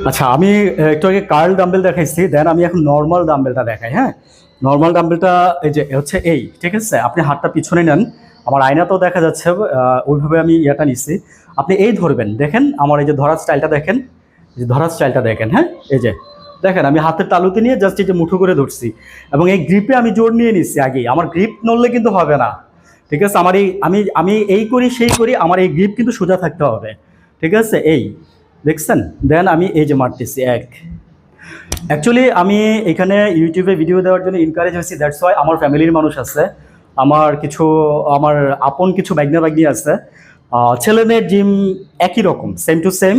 আচ্ছা, আমি একটু আগে কার্ল ডাম্বেল দেখাইছি, দেন আমি এখন নর্মাল ডাম্বেলটা দেখাই। হ্যাঁ, নর্মাল ডাম্বেলটা এই যে হচ্ছে এই, ঠিক আছে? আপনি হাতটা পিছনে নেন, আমার আয়নাতেও দেখা যাচ্ছে। ওইভাবে আমি ইয়াটা নিচ্ছি। আপনি এই ধরবেন, দেখেন আমার এই যে ধরার স্টাইলটা দেখেন, এই যে ধরার স্টাইলটা দেখেন। হ্যাঁ, এই যে দেখেন আমি হাতের তালুতে নিয়ে জাস্ট এই যে মুঠো করে ধরছি, এবং এই গ্রিপে আমি জোর নিয়ে নিচ্ছি আগেই। আমার গ্রিপ নড়লে কিন্তু হবে না, ঠিক আছে? আমার এই আমি আমি এই করি সেই করি, আমার এই গ্রিপ কিন্তু সোজা থাকতে হবে, ঠিক আছে? এই দেখছেন? দেন আমি এই যে মারতেছি এক। অ্যাকচুয়ালি আমি এখানে ইউটিউবে ভিডিও দেওয়ার জন্য এনকারেজ হয়েছি, দ্যাটস ওয়াই। আমার ফ্যামিলির মানুষ আছে, আমার কিছু, আমার আপন কিছু বাগনা বাগনি আছে। ছেলে মেয়ের জিম একই রকম, সেম টু সেম।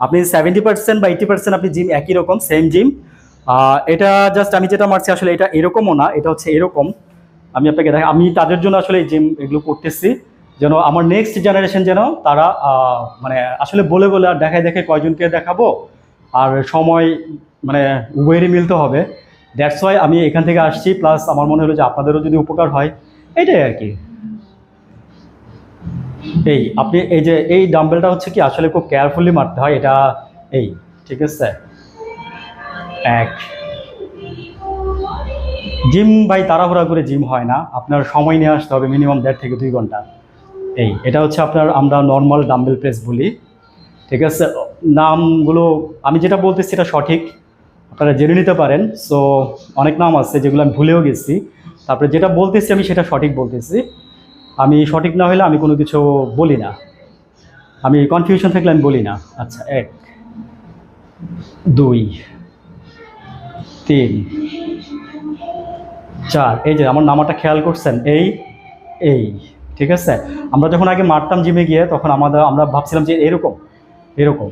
আপনি 70% বা 80% আপনি জিম একই রকম, সেম জিম। এটা জাস্ট আমি যেটা মারছি আসলে এটা এরকমও না, এটা হচ্ছে এরকম। আমি আপনাকে দেখ, আমি তাদের জন্য আসলে এই জিম এগুলো করতেছি, যেন আমার নেক্সট জেনারেশন যেন তারা মানে আসলে বলে বলে আর দেখায় দেখে কয়জনকে দেখাবো, আর সময় মানে উভয়েরই মিলতে হবে। দ্যাটস ওয়াই আমি এখান থেকে আসছি, প্লাস আমার মনে হলো যে আপনাদেরও যদি উপকার হয়, এটাই আর কি। এই আপনি এই যে এই ডাম্বেলটা হচ্ছে কি আসলে খুব কেয়ারফুলি মারতে হয় এটা। এই, ঠিক আছে? এক। জিম ভাই তাড়াহুড়া করে জিম হয় না, আপনার সময় নিয়ে আসতে হবে, মিনিমাম 1.5 থেকে 2 ঘন্টা। এই এটা হচ্ছে আপনার, আমরা নর্মাল ডাম্বেল প্রেস বলি, ঠিক আছে? নামগুলো আমি যেটা বলতেছি সেটা সঠিক, আপনারা জেনে নিতে পারেন। সো অনেক নাম আছে যেগুলো আমি ভুলেও গেছি, তারপরে যেটা বলতেছি আমি সেটা সঠিক বলতেছি। আমি সঠিক না হলে আমি কোনো কিছু বলি না, আমি কনফিউশন থাকলে আমি বলি না। আচ্ছা, এক, দুই, তিন, চার। এই যে আমার নামাটা খেয়াল করছেন? এই এই ঠিক আছে? আমরা যখন আগে মারতাম জিমে গিয়ে, তখন আমরা ভাবছিলাম যে এরকম এরকম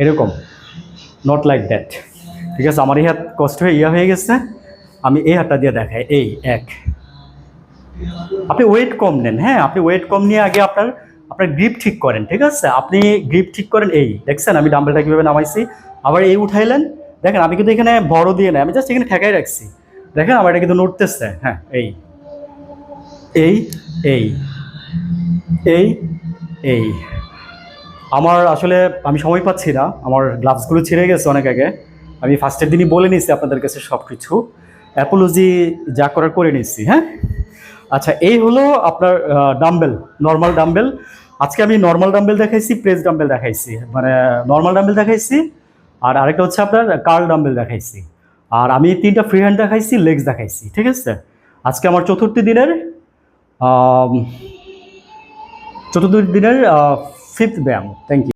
এরকম, নট লাইক দ্যাট, ঠিক আছে? আমার এই হাত কষ্ট হয়ে হয়ে গেছে, আমি এই হাতটা দিয়ে দেখাই। এই এক। আপনি ওয়েট কম নেন, হ্যাঁ, আপনি ওয়েট কম নিয়ে আগে আপনার আপনার গ্রিপ ঠিক করেন, ঠিক আছে? আপনি গ্রিপ ঠিক করেন। এই দেখছেন আমি ডাম্বেলটা কীভাবে নামাইছি, আবার এই উঠাইলেন। দেখেন আমি কিন্তু এখানে বড় দিয়ে নাই, আমি জাস্ট এখানে ঠেকাই রাখছি। দেখেন আমার এটা কিন্তু নড়তেছে। হ্যাঁ, এই এই এই এই এই আমার আসলে আমি সময় পাচ্ছি না, আমার গ্লাভসগুলো ছিঁড়ে গেছে অনেক আগে। আমি ফার্স্টের দিনই বলে নিচ্ছি আপনাদের কাছে সব কিছু, অ্যাপোলজি যা করার করে নিচ্ছি। হ্যাঁ, আচ্ছা, এই হলো আপনার ডাম্বেল, নর্মাল ডাম্বেল। আজকে আমি নর্মাল ডাম্বেল দেখাইছি, প্রেস ডাম্বেল দেখাইছি, মানে নর্মাল ডাম্বেল দেখাইছি, আর আরেকটা হচ্ছে আপনার কার্ল ডাম্বেল দেখাইছি, আর আমি 3টা ফ্রি হ্যান্ড দেখাইছি, লেগস দেখাইছি, ঠিক আছে? আজকে আমার চতুর্থ দিনের 5th ব্যায়াম। Thank you.